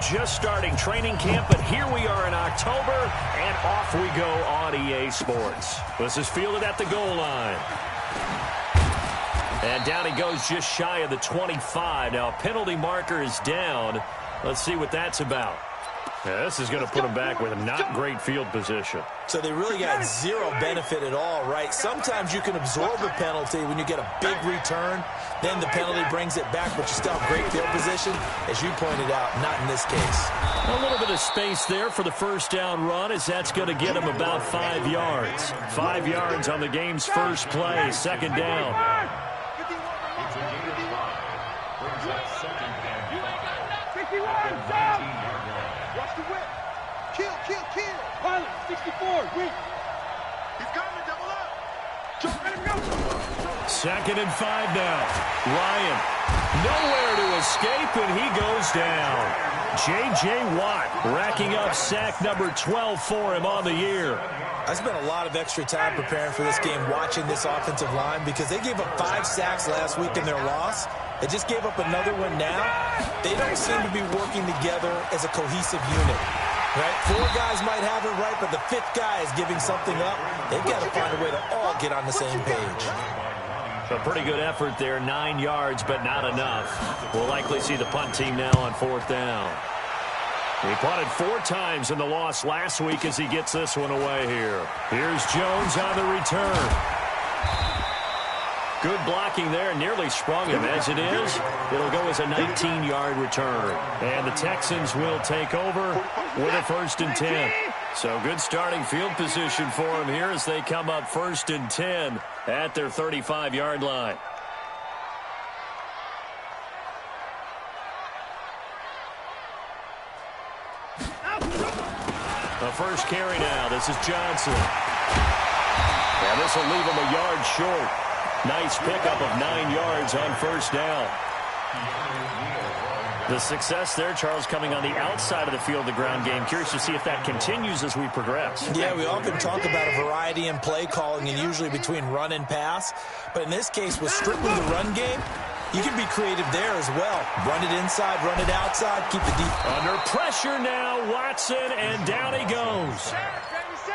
just starting training camp, but here we are in October, and off we go on EA Sports. This is fielded at the goal line. And down he goes just shy of the 25. Now, penalty marker is down. Let's see what that's about. Yeah, this is going to put him back with a not great field position. So they really got zero benefit at all, right? Sometimes you can absorb a penalty when you get a big return. Then the penalty brings it back, but you still have great field position. As you pointed out, not in this case. A little bit of space there for the first down run, as that's going to get him about 5 yards. 5 yards on the game's first play, second down. Kill. Pilot, 64, weak. He's coming, double up. Let him go. Second and 5 now. Ryan, nowhere to escape, and he goes down. J.J. Watt racking up sack number 12 for him on the year. I spent a lot of extra time preparing for this game, watching this offensive line, because they gave up 5 sacks last week in their loss. They just gave up another one now. They don't seem to be working together as a cohesive unit. Right? 4 guys might have it right, but the 5th guy is giving something up. They've got to find a way to all get on the same page. A pretty good effort there, 9 yards, but not enough. We'll likely see the punt team now on 4th down. He punted 4 times in the loss last week as he gets this one away here. Here's Jones on the return. Good blocking there, nearly sprung him. As it is, it'll go as a 19-yard return. And the Texans will take over with a 1st and 10. So good starting field position for him here as they come up 1st and 10 at their 35-yard line. The first carry now. This is Johnson. And this will leave him a yard short. Nice pickup of 9 yards on 1st down. The success there, Charles, coming on the outside of the field, the ground game. Curious to see if that continues as we progress. Yeah, we often talk about a variety in play calling and usually between run and pass. But in this case, with strictly the run game, you can be creative there as well. Run it inside, run it outside, keep the deep. Under pressure now, Watson, and down he goes.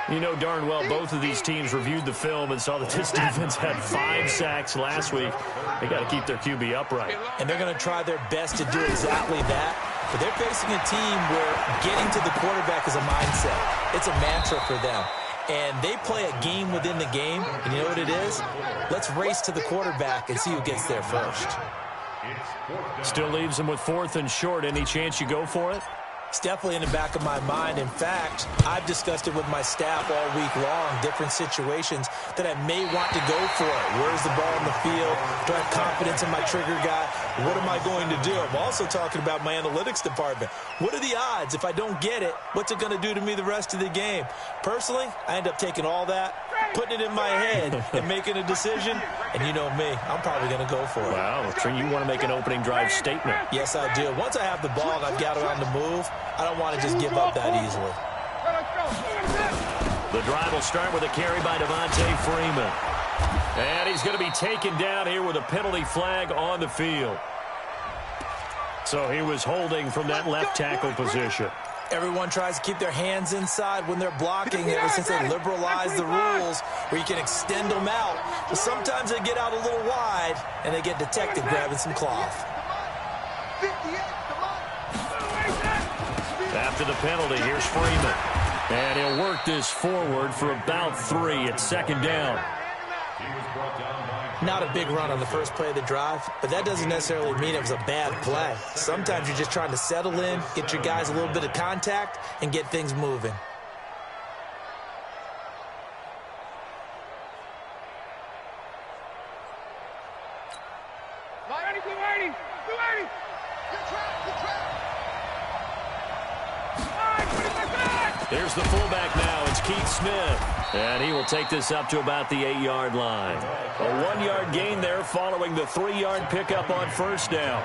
You know darn well both of these teams reviewed the film and saw that this defense had 5 sacks last week. They got to keep their QB upright. And they're going to try their best to do exactly that. But they're facing a team where getting to the quarterback is a mindset. It's a mantra for them. And they play a game within the game. And you know what it is? Let's race to the quarterback and see who gets there first. Still leaves them with 4th and short. Any chance you go for it? It's definitely in the back of my mind. In fact, I've discussed it with my staff all week long, different situations that I may want to go for it. Where's the ball in the field? Do I have confidence in my trigger guy? What am I going to do? I'm also talking about my analytics department. What are the odds? If I don't get it, what's it going to do to me the rest of the game? Personally, I end up taking all that, putting it in my head, and making a decision. And you know me, I'm probably going to go for it. Wow, you want to make an opening drive statement. Yes, I do. Once I have the ball and I've got it on the move, I don't want to just give up that easily. The drive will start with a carry by Devontae Freeman. And he's going to be taken down here with a penalty flag on the field. So he was holding from that left tackle position. Everyone tries to keep their hands inside when they're blocking ever since they liberalized the rules where you can extend them out. But sometimes they get out a little wide and they get detected grabbing some cloth. After the penalty, here's Freeman. And he'll work this forward for about 3 at 2nd down. Not a big run on the first play of the drive, but that doesn't necessarily mean it was a bad play. Sometimes you're just trying to settle in, get your guys a little bit of contact, and get things moving. Here's the fullback now. It's Keith Smith. And he will take this up to about the 8-yard line. A 1-yard gain there following the 3-yard pickup on 1st down.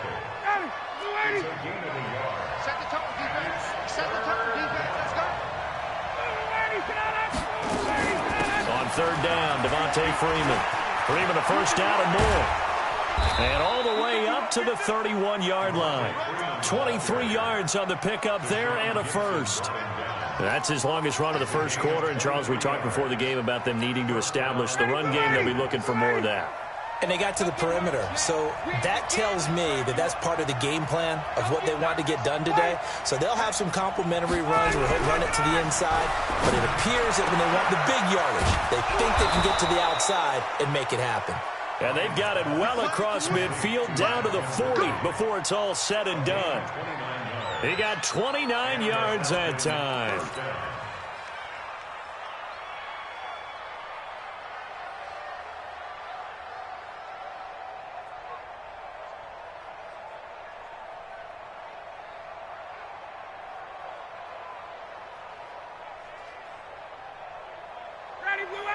On 3rd down, Devontae Freeman. Freeman a 1st down and more. And all the way up to the 31-yard line. 23 yards on the pickup there and a first. That's his longest run of the first quarter. And, Charles, we talked before the game about them needing to establish the run game. They'll be looking for more of that. And they got to the perimeter. So that tells me that that's part of the game plan of what they want to get done today. So they'll have some complimentary runs where he'll run it to the inside. But it appears that when they want the big yardage, they think they can get to the outside and make it happen. And they've got it well across midfield down to the 40 before it's all said and done. He got 29 yards that time.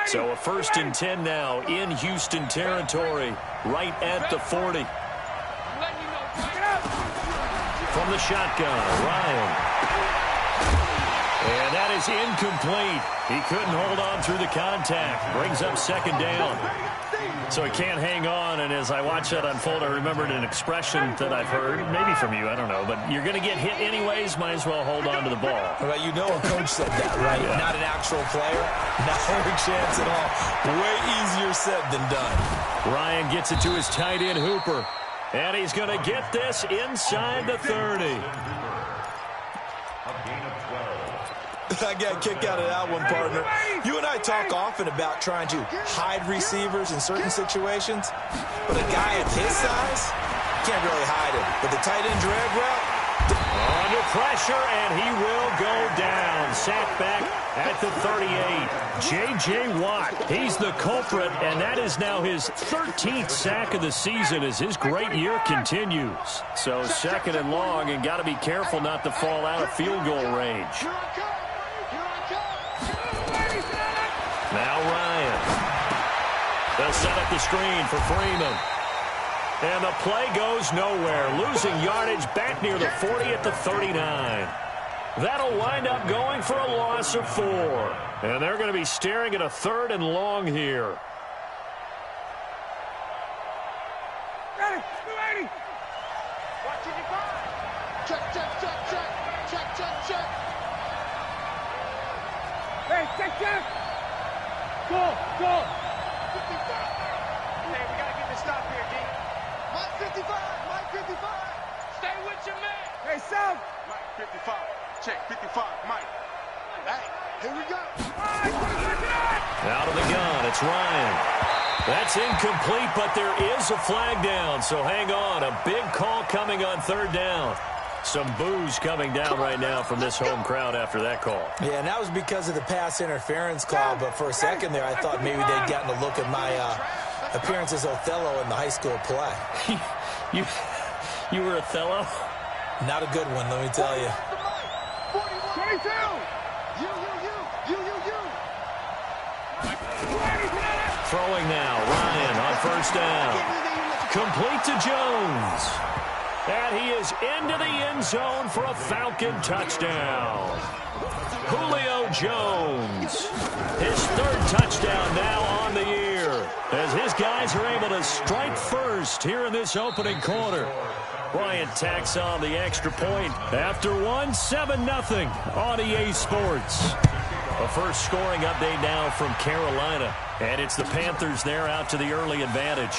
So a 1st and 10 now in Houston territory, right at the 40. From the shotgun, Ryan. And that is incomplete. He couldn't hold on through the contact. Brings up 2nd down. So he can't hang on, and as I watch that unfold, I remembered an expression that I've heard, maybe from you, I don't know, but you're going to get hit anyways, might as well hold on to the ball. Well, you know a coach said that, right? Yeah. Not an actual player. Not a chance at all. Way easier said than done. Ryan gets it to his tight end, Hooper, and he's going to get this inside the 30. I got a kick out of that one, partner. You and I talk often about trying to hide receivers in certain situations, but a guy of his size can't really hide him. But the tight end drag route, under pressure, and he will go down. Sacked back at the 38. J.J. Watt, he's the culprit, and that is now his 13th sack of the season as his great year continues. So 2nd and long, and got to be careful not to fall out of field goal range. Now Ryan. They'll set up the screen for Freeman. And the play goes nowhere. Losing yardage back near the 40 at the 39. That'll wind up going for a loss of 4. And they're going to be staring at a 3rd and long here. Ready, 280. Watching your ball. Check, check, check, check. Check, check, check. Hey, check, check. Go, go. 55. Hey, we got to get this stop here, D. Mike 55, Mike 55. Stay with your man. Hey, South. Mike 55. Check, 55, Mike. Hey, here we go. Out of the gun, it's Ryan. That's incomplete, but there is a flag down, so hang on. A big call coming on 3rd down. Some boos coming down right now from this home crowd after that call. Yeah, and that was because of the pass interference call, but for a second there, I thought maybe they'd gotten a look at my appearance as Othello in the high school play. You were Othello? Not a good one, let me tell you. 22. Throwing now, Ryan on 1st down. Complete to Jones. And he is into the end zone for a Falcon touchdown. Julio Jones. His 3rd touchdown now on the year, as his guys are able to strike first here in this opening quarter. Bryant tacks on the extra point after 7-0 on EA Sports. A first scoring update now from Carolina. And it's the Panthers there out to the early advantage.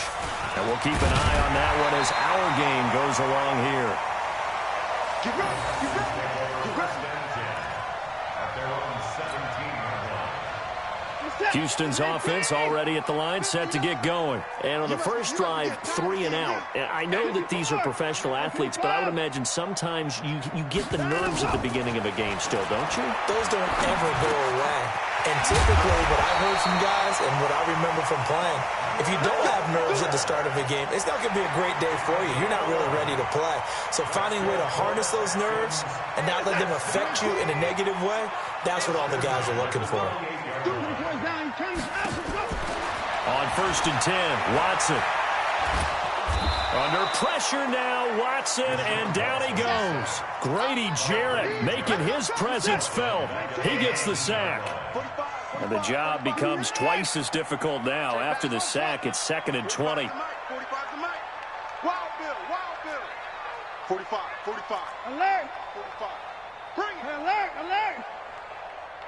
And we'll keep an eye on that one as our game goes along here. Get ready, get ready, get ready. Houston's offense already at the line, set to get going. And on the first drive, 3 and out. And I know that these are professional athletes, but I would imagine sometimes you get the nerves at the beginning of a game still, don't you? Those don't ever go away. And typically what I've heard from guys and what I remember from playing, if you don't have nerves at the start of a game, it's not going to be a great day for you. You're not really ready to play. So finding a way to harness those nerves and not let them affect you in a negative way, that's what all the guys are looking for. On 1st and 10, Watson. Under pressure now, Watson, and down he goes. Grady Jarrett making his presence felt. He gets the sack. And the job becomes twice as difficult now. After the sack, it's 2nd and 20. 45, 45. Alert! 45. Bring it! Hey, alert! Alert!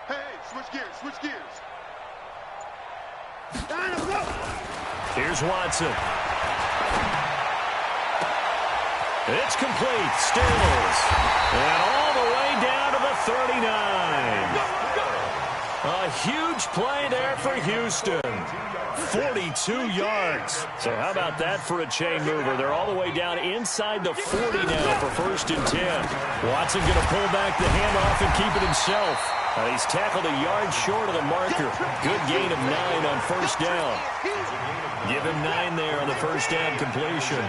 Hey, switch gears, switch gears. Down and go! Here's Watson. It's complete. Stills. And all the way down to the 39. A huge play there for Houston. 42 yards. So how about that for a chain mover? They're all the way down inside the 40 now for 1st and 10. Watson going to pull back the handoff and keep it himself. He's tackled a yard short of the marker. Good gain of 9 on 1st down. Give him 9 there on the 1st down completion.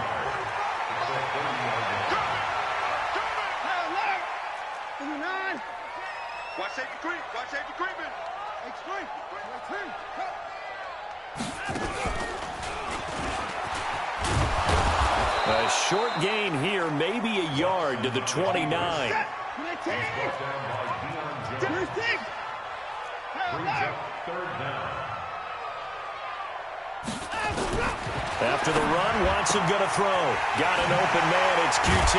Watch safety creep. Watch safety creeping. A short gain here, maybe a yard to the 29. After the run, Watson going to throw. Got an open man. It's QT.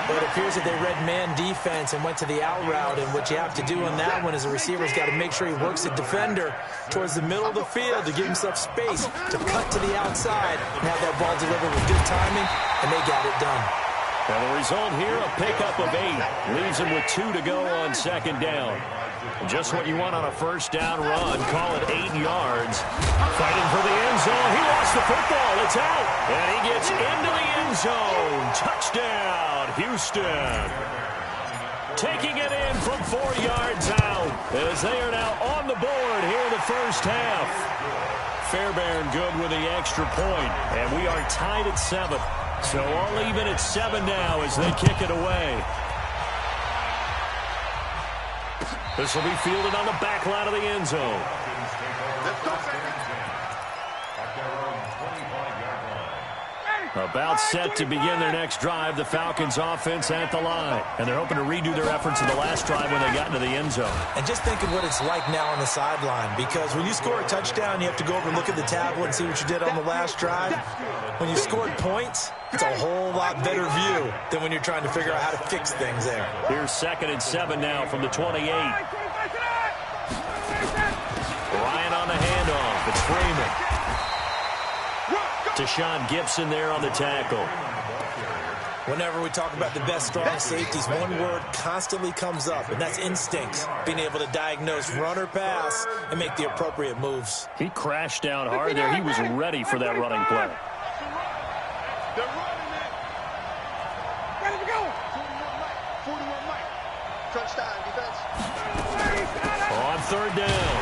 But it appears that they read man defense and went to the out route, and what you have to do on that one is the receiver's got to make sure he works the defender towards the middle of the field to give himself space to cut to the outside and have that ball delivered with good timing, and they got it done. And the result here, a pickup of 8. Leaves him with 2 to go on 2nd down. Just what you want on a 1st down run. Call it 8 yards. Fighting for the end zone. He lost the football. It's out. And he gets into the end zone. Touchdown, Houston. Taking it in from 4 yards out as they are now on the board here in the 1st half. Fairbairn good with the extra point. And we are tied at 7. So all even at 7 now as they kick it away. This will be fielded on the back line of the end zone. About set to begin their next drive, the Falcons offense at the line. And they're hoping to redo their efforts in the last drive when they got into the end zone. And just think of what it's like now on the sideline, because when you score a touchdown, you have to go over and look at the tablet and see what you did on the last drive. When you scored points, it's a whole lot better view than when you're trying to figure out how to fix things there. Here's 2nd and 7 now from the 28. Ryan on the handoff. It's Freeman. Deshaun Gibson there on the tackle. Whenever we talk about the best strong safeties, one word constantly comes up, and that's instincts. Being able to diagnose run or pass and make the appropriate moves. He crashed down hard there. He was ready for that running play. They're running it. Ready to go. 41 Mike. Touchdown defense. On 3rd down,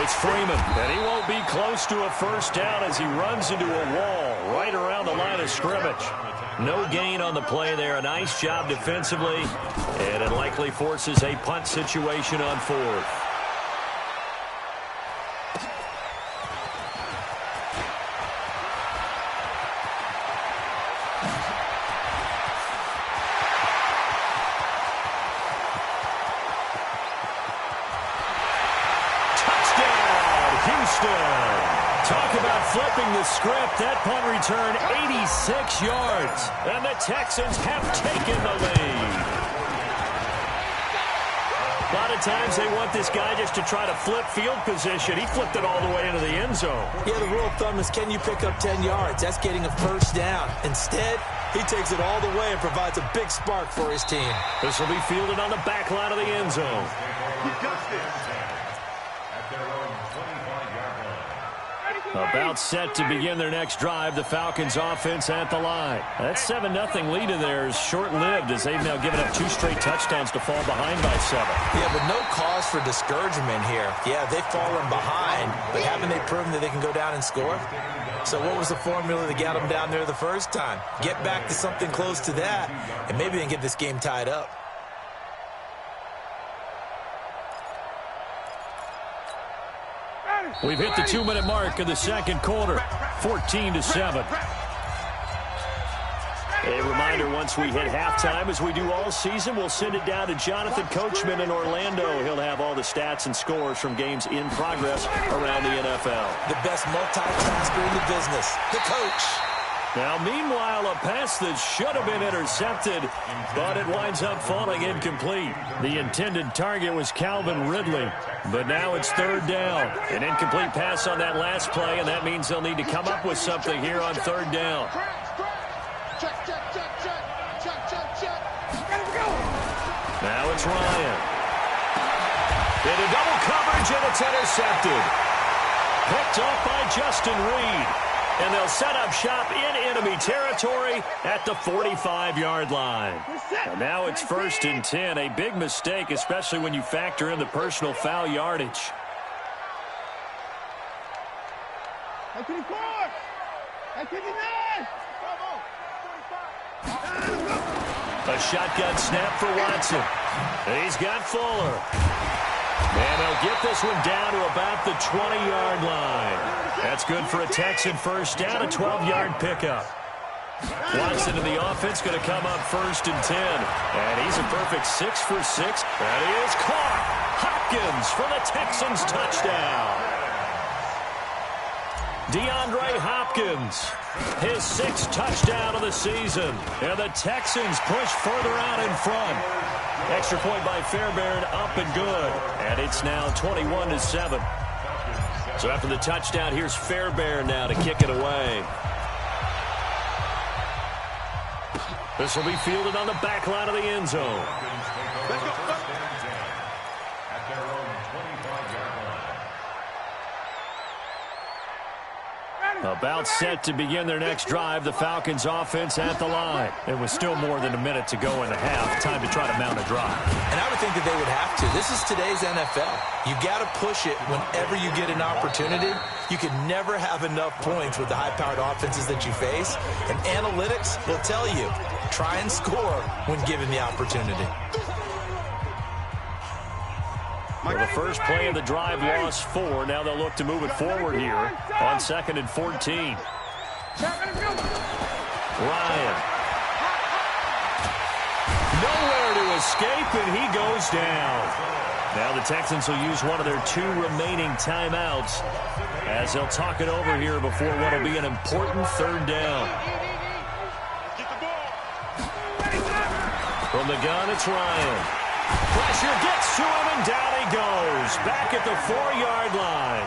it's Freeman. And he won't be close to a 1st down as he runs into a wall right around the line of scrimmage. No gain on the play there. A nice job defensively. And it likely forces a punt situation on 4th. Talk about flipping the script. That punt return, 86 yards. And the Texans have taken the lead. A lot of times they want this guy just to try to flip field position. He flipped it all the way into the end zone. Yeah, the rule of thumb is, can you pick up 10 yards? That's getting a 1st down. Instead, he takes it all the way and provides a big spark for his team. This will be fielded on the back line of the end zone. We got this. About set to begin their next drive, the Falcons offense at the line. That 7-0 lead in there is short-lived as they've now given up 2 straight touchdowns to fall behind by 7. Yeah, but no cause for discouragement here. Yeah, they've fallen behind, but haven't they proven that they can go down and score? So what was the formula that got them down there the first time? Get back to something close to that, and maybe they can get this game tied up. We've hit the 2-minute mark in the 2nd quarter, 14-7. A reminder, once we hit halftime, as we do all season, we'll send it down to Jonathan Coachman in Orlando. He'll have all the stats and scores from games in progress around the NFL. The best multitasker in the business, the coach. Now, meanwhile, a pass that should have been intercepted, but it winds up falling incomplete. The intended target was Calvin Ridley, but now it's third down. An incomplete pass on that last play, and that means they'll need to come up with something here on third down. Check, check, check, check. Check, check, check. Gotta go. Now it's Ryan. Into double coverage, and it's intercepted. Picked off by Justin Reed. And they'll set up shop in enemy territory at the 45-yard line. And now it's 1st and 10. A big mistake, especially when you factor in the personal foul yardage. At 24. At 59. A shotgun snap for Watson. He's got Fuller. And they'll get this one down to about the 20-yard line. That's good for a Texan first down, a 12-yard pickup. Watson in the offense going to come up 1st and 10. And he's a perfect 6 for 6. That is caught. Hopkins for the Texans touchdown. DeAndre Hopkins, his 6th touchdown of the season. And the Texans push further out in front. Extra point by Fairbairn, up and good. And it's now 21-7. So after the touchdown, here's Fairbairn now to kick it away. This will be fielded on the back line of the end zone. Let's go. About set to begin their next drive, the Falcons offense at the line. It was still more than a minute to go in the half. Time to try to mount a drive. And I would think that they would have to. This is today's NFL. You got to push it whenever you get an opportunity. You can never have enough points with the high-powered offenses that you face. And analytics will tell you, try and score when given the opportunity. Well, the first play of the drive lost 4. Now they'll look to move it forward here on 2nd and 14. Ryan. Nowhere to escape, and he goes down. Now the Texans will use one of their 2 remaining timeouts as they'll talk it over here before what will be an important third down. From the gun, it's Ryan. Pressure gets to him, and down he goes. Back at the 4-yard line.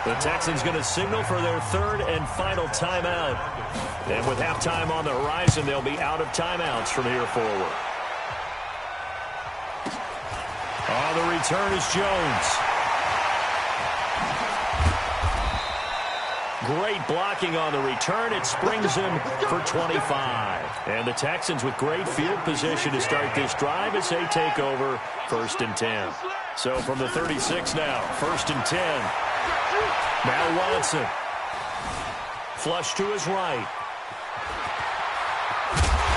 The Texans going to signal for their 3rd and final timeout. And with halftime on the horizon, they'll be out of timeouts from here forward. On the return is Jones. Great blocking on the return. It springs him for 25. And the Texans with great field position to start this drive as they take over 1st and 10. So from the 36 now, 1st and 10. Now Watson. Flush to his right.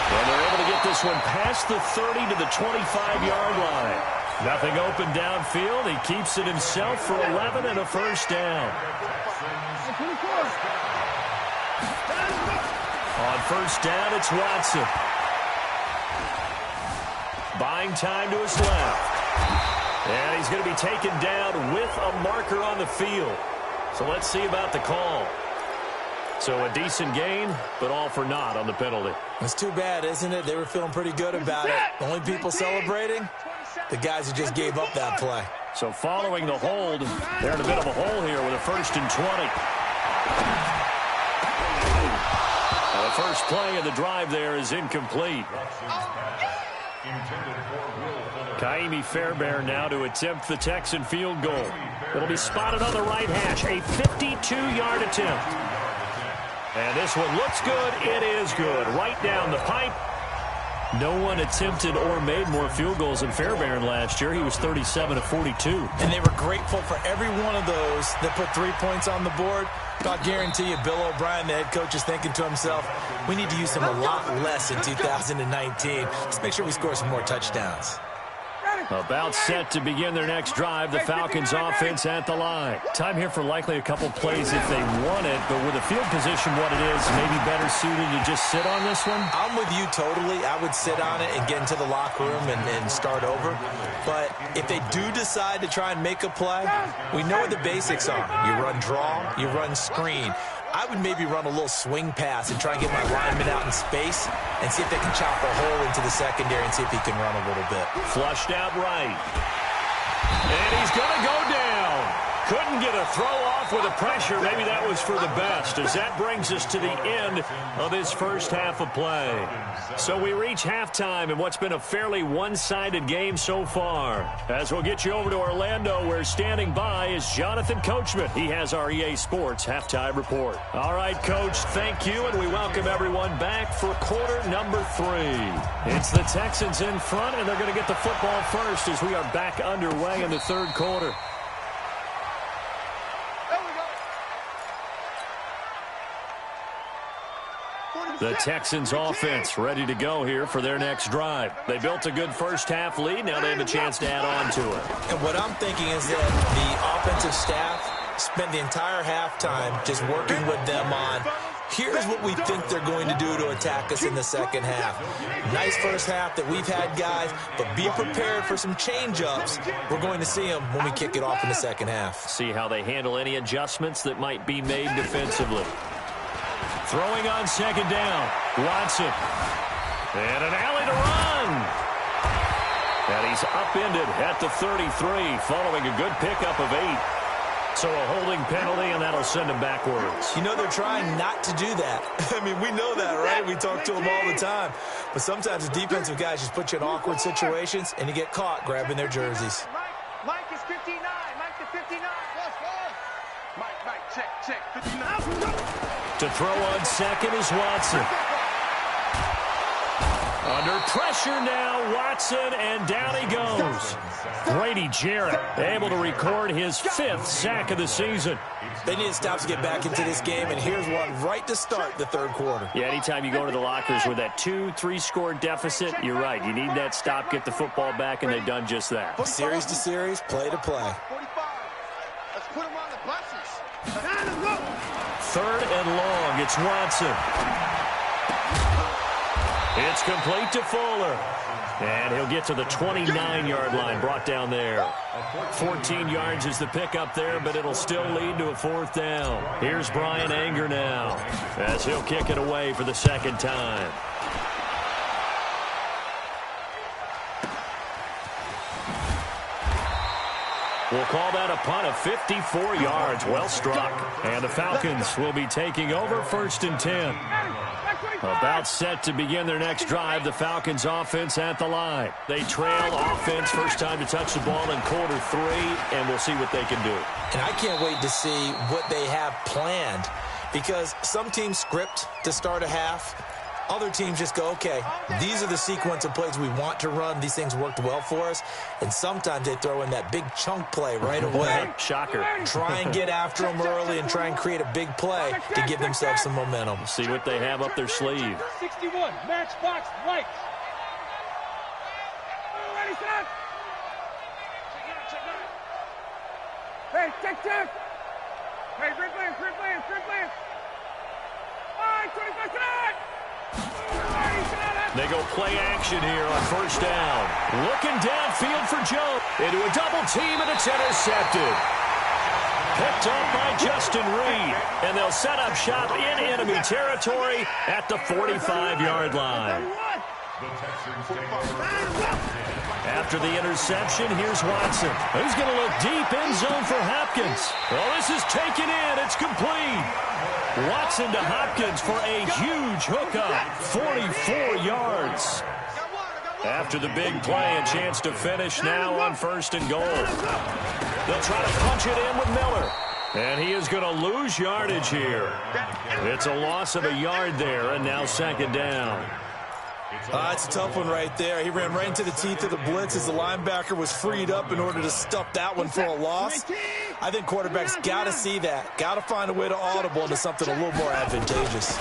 And they're able to get this one past the 30 to the 25-yard line. Nothing open downfield. He keeps it himself for 11 and a first down. On first down, it's Watson. Buying time to his left. And he's going to be taken down with a marker on the field. So let's see about the call. So a decent gain, but all for naught on the penalty. It's too bad, isn't it? They were feeling pretty good about it. The only people celebrating, the guys who just gave up that play. So following the hold, they're in a bit of a hole here with a 1st and 20. The first play of the drive there is incomplete. Kaimi Fairbairn now to attempt the Texan field goal. It'll be spotted on the right hash. A 52-yard attempt. And this one looks good. It is good. Right down the pipe. No one attempted or made more field goals than Fairbairn last year. He was 37 of 42. And they were grateful for every one of those that put 3 points on the board. I'll guarantee you Bill O'Brien, the head coach, is thinking to himself, we need to use him a lot less in 2019. Let's make sure we score some more touchdowns. About set to begin their next drive, the Falcons offense at the line. Time here for likely a couple plays if they want it, but with the field position what it is, maybe better suited to just sit on this one? I'm with you totally. I would sit on it and get into the locker room and start over. But if they do decide to try and make a play, we know what the basics are. You run draw, you run screen. I would maybe run a little swing pass and try and get my lineman out in space and see if they can chop a hole into the secondary and see if he can run a little bit. Flushed out right. And he's going to go down. Couldn't get a throw off with the pressure. Maybe that was for the best, as that brings us to the end of this first half of play. So we reach halftime in what's been a fairly one-sided game so far. As we'll get you over to Orlando, where standing by is Jonathan Coachman. He has our EA Sports halftime report. All right, Coach, thank you, and we welcome everyone back for quarter number 3. It's the Texans in front, and they're going to get the football first as we are back underway in the third quarter. The Texans offense ready to go here for their next drive. They built a good first half lead. Now they have a chance to add on to it. And what I'm thinking is that the offensive staff spent the entire halftime just working with them on, here's what we think they're going to do to attack us in the second half. Nice first half that we've had, guys, but be prepared for some change-ups. We're going to see them when we kick it off in the second half. See how they handle any adjustments that might be made defensively. Throwing on second down, Watson. And an alley to run. And he's upended at the 33, following a good pickup of 8. So a holding penalty, and that'll send him backwards. You know, they're trying not to do that. I mean, we know that, right? We talk to them all the time. But sometimes the defensive guys just put you in awkward situations, and you get caught grabbing their jerseys. Mike is 59. Mike to 59. Mike, check, 59. To throw on second is Watson. Under pressure now, Watson, and down he goes. Grady Jarrett able to record his 5th sack of the season. They need stops to get back into this game, and here's one right to start the third quarter. Yeah, anytime you go to the lockers with that 2-3 score deficit, you're right. You need that stop, get the football back, and they've done just that. Series to series, play to play. 45. Let's put him on the buses. Third and long, it's Watson. It's complete to Fuller. And he'll get to the 29-yard line, brought down there. 14 yards is the pickup there, but it'll still lead to a 4th down. Here's Brian Anger now, as he'll kick it away for the second time. We'll call that a punt of 54 yards. Well struck. And the Falcons will be taking over 1st and 10. About set to begin their next drive. The Falcons offense at the line. They trail offense, first time to touch the ball in quarter 3, and we'll see what they can do. And I can't wait to see what they have planned, because some teams script to start a half. Other teams just go, okay, these are the sequence of plays we want to run. These things worked well for us. And sometimes they throw in that big chunk play right away. Shocker. Try and get after them early and try and create a big play to give themselves some momentum. See what they have up their sleeve. 61, matchbox, right. Ready, set. Hey, check. Hey, free play. All right, 25 set. They go play action here on first down. Looking downfield for Joe. Into a double team, and it's intercepted. Picked up by Justin Reed. And they'll set up shop in enemy territory at the 45-yard line. After the interception, here's Watson. Who's going to look deep in zone for Hopkins? Well, this is taken in. It's complete. Watson to Hopkins for a huge hookup, 44 yards. After the big play, a chance to finish now on 1st and goal. They'll try to punch it in with Miller. And he is going to lose yardage here. It's a loss of a yard there, and now 2nd down. It's a tough one right there. He ran right into the teeth of the blitz as the linebacker was freed up in order to stuff that one for a loss. I think quarterbacks got to see that. Got to find a way to audible into something a little more advantageous.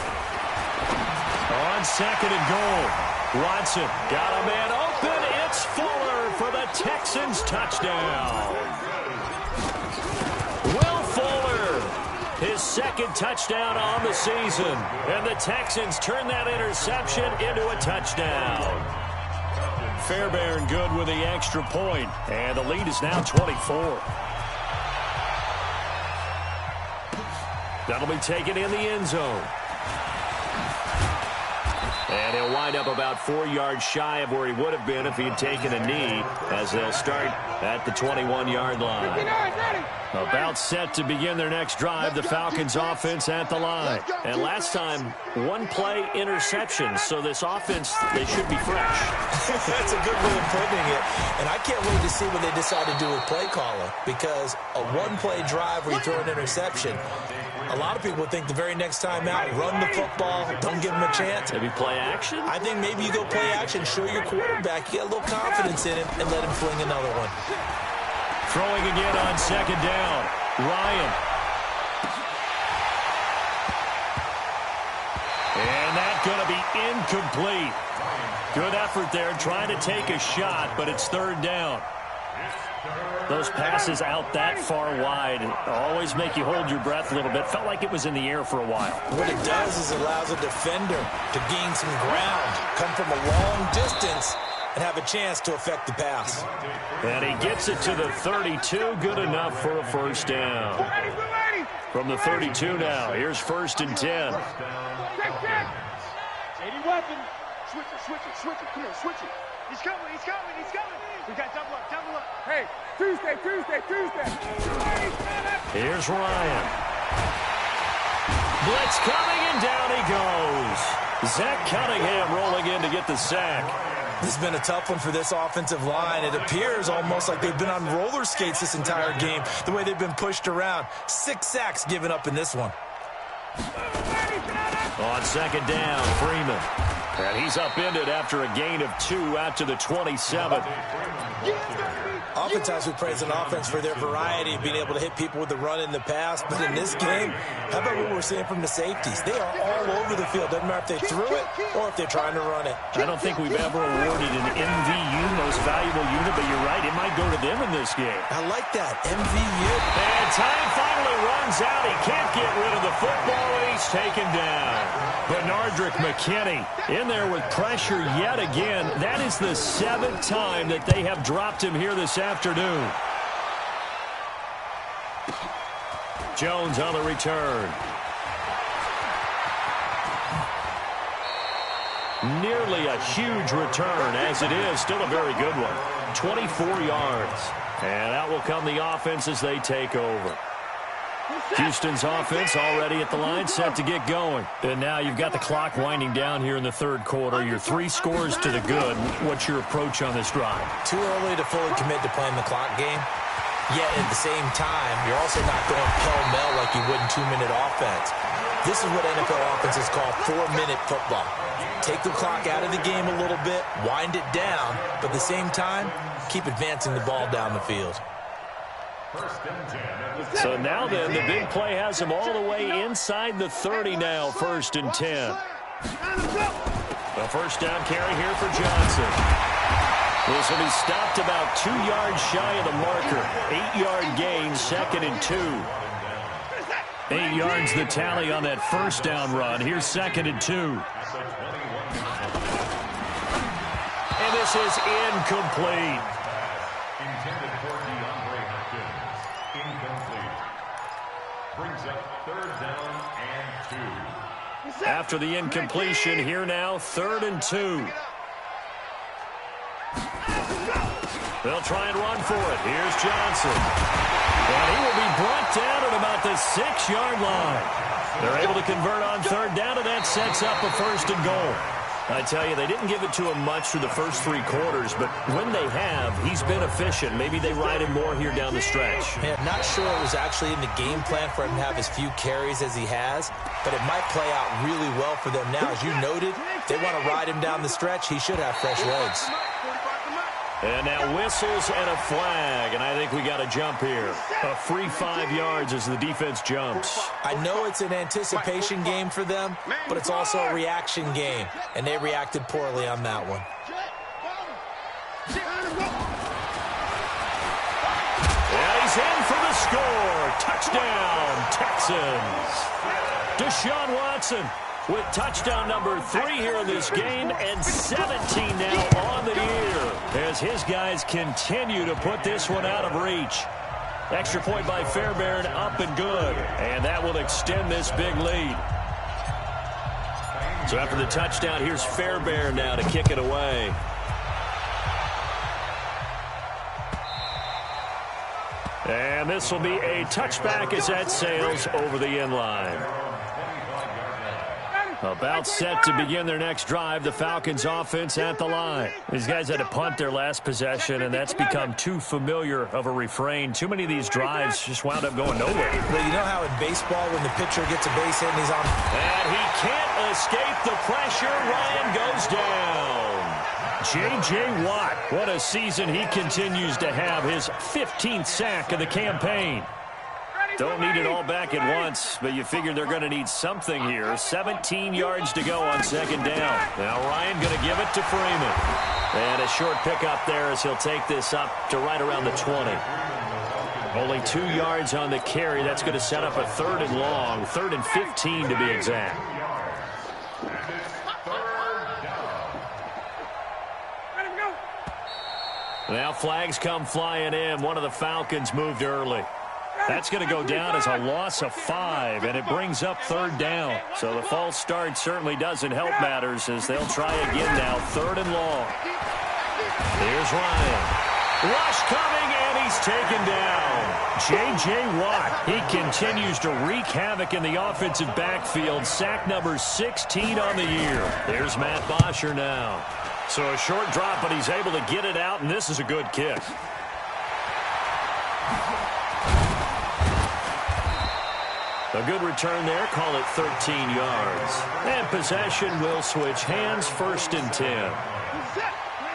On 2nd and goal, Watson got a man open. It's Fuller for the Texans touchdown. Will Fuller, his 2nd touchdown on the season. And the Texans turn that interception into a touchdown. Fairbairn good with the extra point. And the lead is now 24. That'll be taken in the end zone. And he'll wind up about 4 yards shy of where he would have been if he had taken a knee, as they'll start at the 21-yard line. About set to begin their next drive, the Falcons offense at the line. And last time, 1-play interception, so this offense, they should be fresh. That's a good way of putting it. And I can't wait to see what they decide to do with play calling, because a 1-play drive where you throw an interception, a lot of people think the very next time out, run the football, don't give them a chance. Maybe play action? I think maybe you go play action, show your quarterback, you get a little confidence in him, and let him fling another one. Throwing again on second down. Ryan. And that's going to be incomplete. Good effort there, trying to take a shot, but it's third down. Those passes out that far wide always make you hold your breath a little bit. Felt like it was in the air for a while. What it does is it allows a defender to gain some ground, come from a long distance, and have a chance to affect the pass. And he gets it to the 32. Good enough for a first down. From the 32 now, here's 1st and 10. Weapon. Switch it. Come on, switch it. He's coming. We got double up. Hey, Tuesday. Here's Ryan. Blitz coming, and down he goes. Zach Cunningham rolling in to get the sack. This has been a tough one for this offensive line. It appears almost like they've been on roller skates this entire game, the way they've been pushed around. 6 sacks given up in this one. On second down, Freeman. And he's upended after a gain of 2 out to the 27. Oftentimes we praise an offense for their variety of being able to hit people with the run in the pass. But in this game, how about what we're seeing from the safeties? They are all over the field. Doesn't matter if they threw it or if they're trying to run it. I don't think we've ever awarded an MVU, most valuable unit, but you're right, it might go to them in this game. I like that, MVU. And time finally runs out. He can't get rid of the football, and he's taken down. Benardrick McKinney in there with pressure yet again. That is the 7th time that they have dropped him here this afternoon. Jones on the return. Nearly a huge return, as it is. Still a very good one. 24 yards. And out will come the offense as they take over. Houston's offense already at the line, set to get going. And now you've got the clock winding down here in the third quarter. You're 3 scores to the good. What's your approach on this drive? Too early to fully commit to playing the clock game. Yet at the same time, you're also not going pell-mell like you would in 2-minute offense. This is what NFL offenses call 4-minute football. Take the clock out of the game a little bit, wind it down, but at the same time, keep advancing the ball down the field. So now then, the big play has him all the way inside the 30 now, 1st and 10. A first down carry here for Johnson. This will be stopped about 2 yards shy of the marker. 8-yard gain, 2nd and 2. 8 yards the tally on that first down run. Here's 2nd and 2. And this is incomplete. Intended for DeAndre Hopkins. Incomplete. Brings up 3rd down and 2. After the incompletion, here now, 3rd and 2. They'll try and run for it. Here's Johnson. And he will be brought down at about the 6-yard line. They're able to convert on 3rd down, and that sets up a 1st and goal. I tell you, they didn't give it to him much through the first 3 quarters, but when they have, he's been efficient. Maybe they ride him more here down the stretch. Man, not sure it was actually in the game plan for him to have as few carries as he has, but it might play out really well for them now. As you noted, they want to ride him down the stretch. He should have fresh legs. And now whistles and a flag, and I think we got a jump here. A free 5 yards as the defense jumps. I know it's an anticipation game for them, but it's also a reaction game, and they reacted poorly on that one. And he's in for the score. Touchdown, Texans. Deshaun Watson with touchdown number 3 here in this game, and 17 now on the year as his guys continue to put this one out of reach. Extra point by Fairbairn, up and good. And that will extend this big lead. So after the touchdown, here's Fairbairn now to kick it away. And this will be a touchback as that sails over the end line. About set to begin their next drive, the Falcons offense at the line. These guys had to punt their last possession, and that's become too familiar of a refrain. Too many of these drives just wound up going nowhere. Well, you know how in baseball when the pitcher gets a base hit and he's on... And he can't escape the pressure. Ryan goes down. J.J. Watt, what a season he continues to have. His 15th sack of the campaign. Don't need it all back at once, but you figure they're going to need something here. 17 yards to go on second down. Now Ryan going to give it to Freeman. And a short pickup there as he'll take this up to right around the 20. Only 2 yards on the carry. That's going to set up a 3rd and long. 3rd and 15 to be exact. Now flags come flying in. One of the Falcons moved early. That's going to go down as a loss of 5, and it brings up 3rd down. So the false start certainly doesn't help matters as they'll try again now. 3rd and long. Here's Ryan. Rush coming, and he's taken down. J.J. Watt, he continues to wreak havoc in the offensive backfield. Sack number 16 on the year. There's Matt Bosher now. So a short drop, but he's able to get it out, and this is a good kick. A good return there, call it 13 yards. And possession will switch hands, 1st and 10.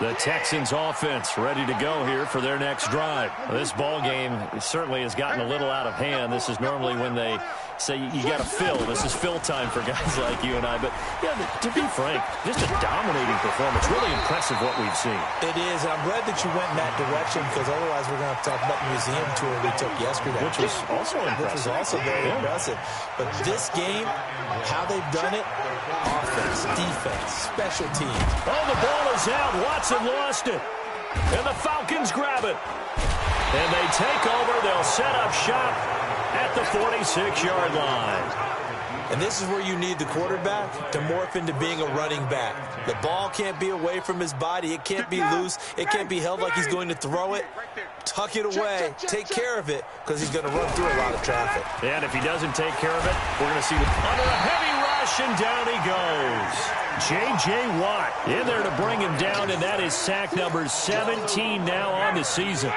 The Texans offense ready to go here for their next drive. This ball game certainly has gotten a little out of hand. This is normally when they say you got to fill. This is fill time for guys like you and I. But, yeah, to be frank, just a dominating performance. Really impressive what we've seen. It is. I'm glad that you went in that direction because otherwise we're going to have to talk about the museum tour we took yesterday. Which was also impressive. Which was also very impressive. But this game, how they've done it, offense, defense, special teams. Oh, the ball is out. Watson lost it. And the Falcons grab it. And they take over. They'll set up shop at the 46-yard line. And this is where you need the quarterback to morph into being a running back. The ball can't be away from his body. It can't be loose. It can't be held like he's going to throw it. Tuck it away. Take care of it because he's going to run through a lot of traffic. And if he doesn't take care of it, we're going to see under a heavy rush, and down he goes. J.J. Watt in there to bring him down, and that is sack number 17 now on the season.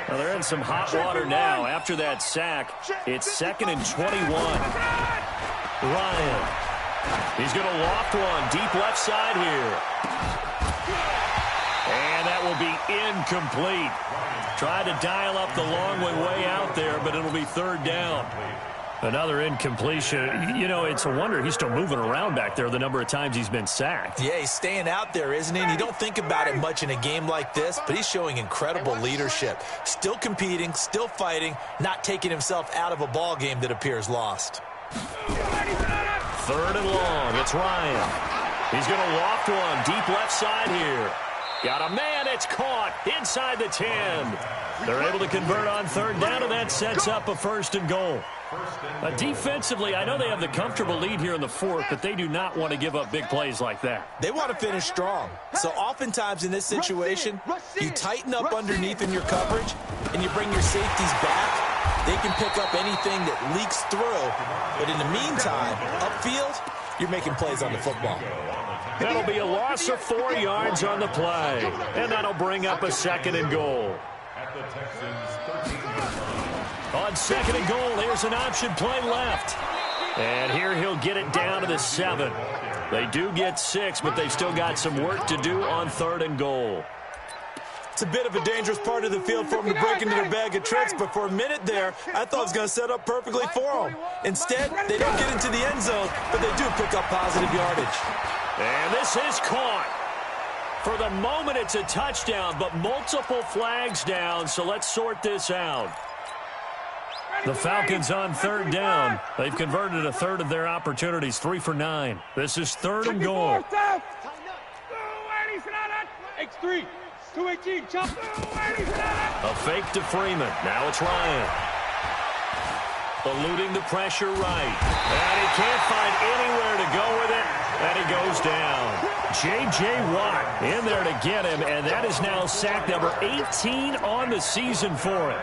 Well, they're in some hot water now. After that sack, it's 2nd and 21. Ryan. He's going to loft one deep left side here. And that will be incomplete. Tried to dial up the long way out there, but it'll be 3rd down. Another incompletion. You know, it's a wonder he's still moving around back there the number of times he's been sacked. Yeah, he's staying out there, isn't he? And you don't think about it much in a game like this, but he's showing incredible leadership. Still competing, still fighting, not taking himself out of a ball game that appears lost. 3rd and long. It's Ryan. He's going to loft one deep left side here. Got a man. It's caught inside the 10. They're able to convert on 3rd down, and that sets up a 1st and goal. Defensively, I know they have the comfortable lead here in the 4th, but they do not want to give up big plays like that. They want to finish strong. So oftentimes in this situation, you tighten up underneath in your coverage, and you bring your safeties back. They can pick up anything that leaks through. But in the meantime, upfield, you're making plays on the football. That'll be a loss of 4 yards on the play. And that'll bring up a 2nd and goal. On 2nd and goal, there's an option play left. And here he'll get it down to the 7. They do get 6, but they've still got some work to do on 3rd and goal. It's a bit of a dangerous part of the field for them to break into their bag of tricks, but for a minute there, I thought it was going to set up perfectly for them. Instead, they don't get into the end zone, but they do pick up positive yardage. And this is caught. For the moment, it's a touchdown, but multiple flags down, so let's sort this out. The Falcons on 3rd down. They've converted a 1/3 of their opportunities, 3 for 9. This is 3rd and goal. X3. 218, jump. A fake to Freeman. Now it's Ryan. Eluding the pressure right. And he can't find anywhere to go with it. And he goes down. J.J. Watt in there to get him. And that is now sack number 18 on the season for him.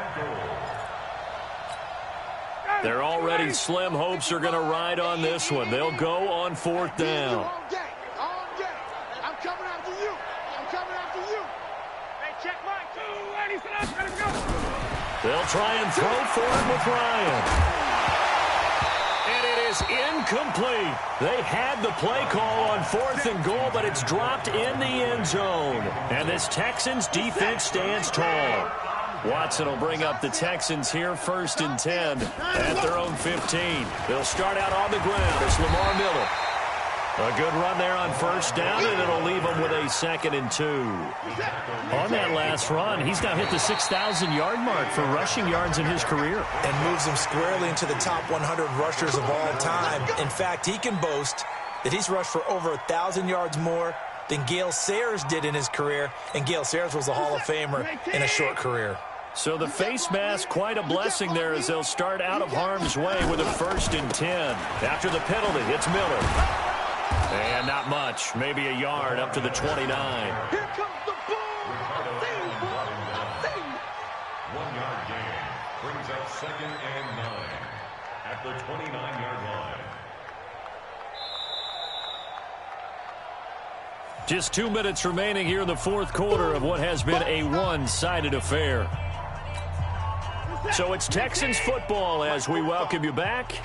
Their already slim hopes are going to ride on this one. They'll go on 4th down. I'm coming after you. I'm coming after you. Hey, check mine. 287, let him go. They'll try and throw for it with Ryan. And it is incomplete. They had the play call on 4th and goal, but it's dropped in the end zone. And this Texans defense stands tall. Watson will bring up the Texans here 1st and 10 at their own 15. They'll start out on the ground. It's Lamar Miller. A good run there on 1st down, and it'll leave them with a 2nd and 2. On that last run, he's now hit the 6,000-yard mark for rushing yards in his career. And moves him squarely into the top 100 rushers of all time. In fact, he can boast that he's rushed for over 1,000 yards more than Gale Sayers did in his career, and Gale Sayers was a Hall of Famer in a short career. So the face mask, quite a blessing there as they'll start out of harm's way with a 1st and 10. After the penalty, it's Miller. And not much, maybe a yard up to the 29. Here comes the ball. 1 yard gain brings up 2nd and 9 at the 29-yard line. Just 2 minutes remaining here in the 4th quarter of what has been a one-sided affair. So it's Texans football as we welcome you back.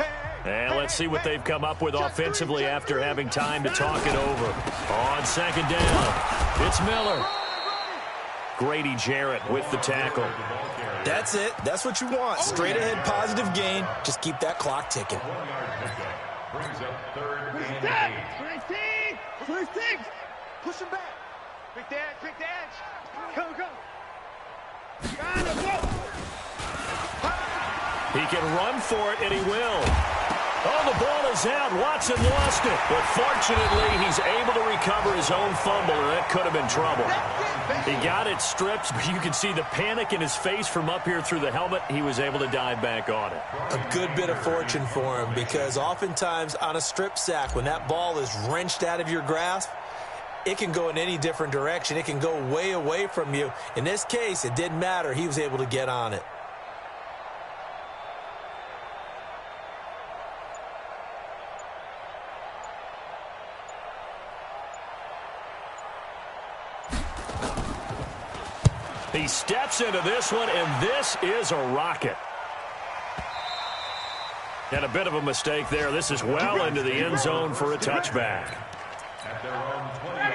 And let's see what they've come up with offensively after having time to talk it over. On 2nd down, it's Miller. Grady Jarrett with the tackle. That's it. That's what you want. Straight ahead, positive gain. Just keep that clock ticking. 1 yard pickup brings up 3rd and 8. 26. Push him back. Pick the edge. Go, go. He can run for it, and he will. Oh, the ball is out. Watson lost it. But fortunately, he's able to recover his own fumble, or that could have been trouble. He got it stripped, but you can see the panic in his face from up here through the helmet. He was able to dive back on it. A good bit of fortune for him, because oftentimes on a strip sack, when that ball is wrenched out of your grasp, it can go in any different direction. It can go way away from you. In this case, it didn't matter. He was able to get on it. He steps into this one, and this is a rocket. And a bit of a mistake there. This is well into the end zone for a touchback.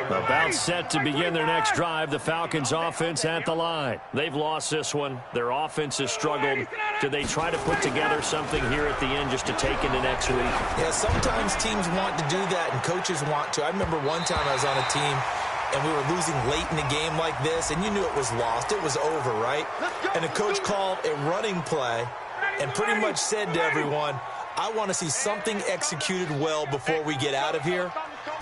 About set to begin their next drive, the Falcons offense at the line. They've lost this one. Their offense has struggled. Do they try to put together something here at the end just to take into next week? Yeah, sometimes teams want to do that, and coaches want to. I remember one time I was on a team, and we were losing late in the game like this, and you knew it was lost. It was over, right? And the coach called a running play and pretty much said to everyone, I want to see something executed well before we get out of here.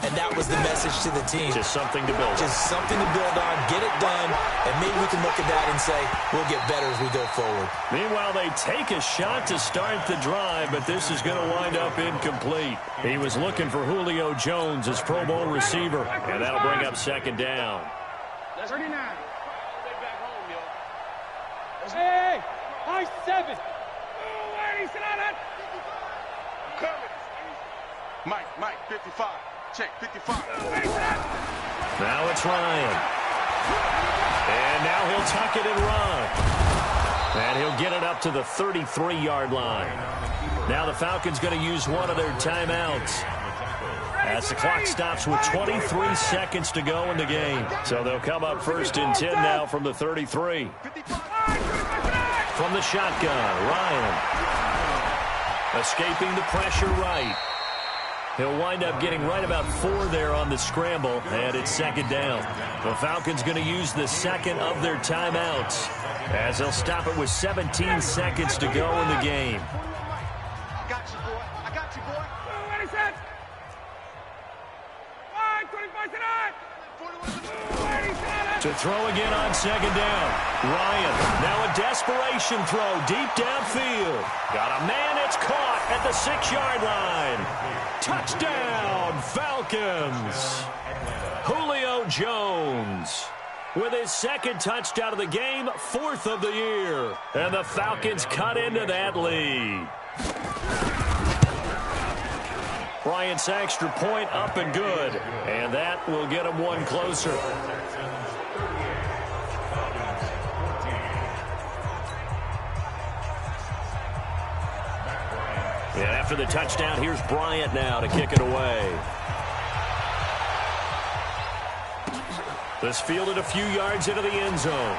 And that was the message to the team. Just something to build on. Just something to build on, get it done, and maybe we can look at that and say, we'll get better as we go forward. Meanwhile, they take a shot to start the drive, but this is going to wind up incomplete. He was looking for Julio Jones, his Pro Bowl receiver, and that'll bring up 2nd down. 39. Hey, high 7. Mike, 55. Check, 55. Now it's Ryan. And now he'll tuck it and run. And he'll get it up to the 33-yard line. Now the Falcons going to use one of their timeouts as the clock stops with 23 seconds to go in the game. So they'll come up 1st and 10 now from the 33. From the shotgun, Ryan. Escaping the pressure right. He'll wind up getting right about 4 there on the scramble, and it's 2nd down. The Falcons going to use the 2nd of their timeouts as they'll stop it with 17 seconds to go in the game. I got you, boy. I got you, boy. 25 tonight. 41. To throw again on second down. Ryan, now a desperation throw deep downfield. Got a man, it's caught at the 6-yard line. Touchdown, Falcons. Julio Jones with his second touchdown of the game, 4th of the year. And the Falcons cut into that lead. Bryant's extra point up and good. And that will get him one closer. And after the touchdown, here's Bryant now to kick it away. This fielded a few yards into the end zone.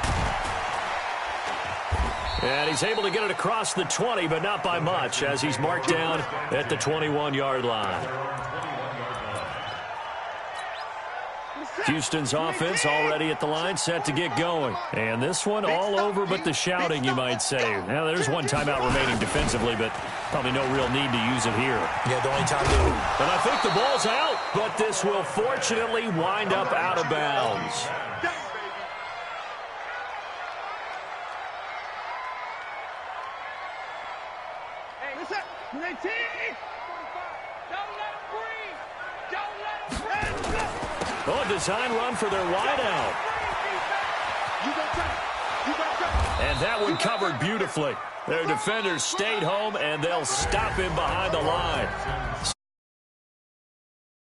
And he's able to get it across the 20, but not by much, as he's marked down at the 21-yard line. Houston's offense already at the line, set to get going. And this one all over but the shouting, you might say. Now, there's one timeout remaining defensively, but probably no real need to use it here. Yeah, the only time to... And I think the ball's out, but this will fortunately wind up out of bounds. Hey, what's up? Don't let him breathe. Don't let him breathe. Oh, design run for their wideout. And that one covered beautifully. Their defenders stayed home, and they'll stop him behind the line.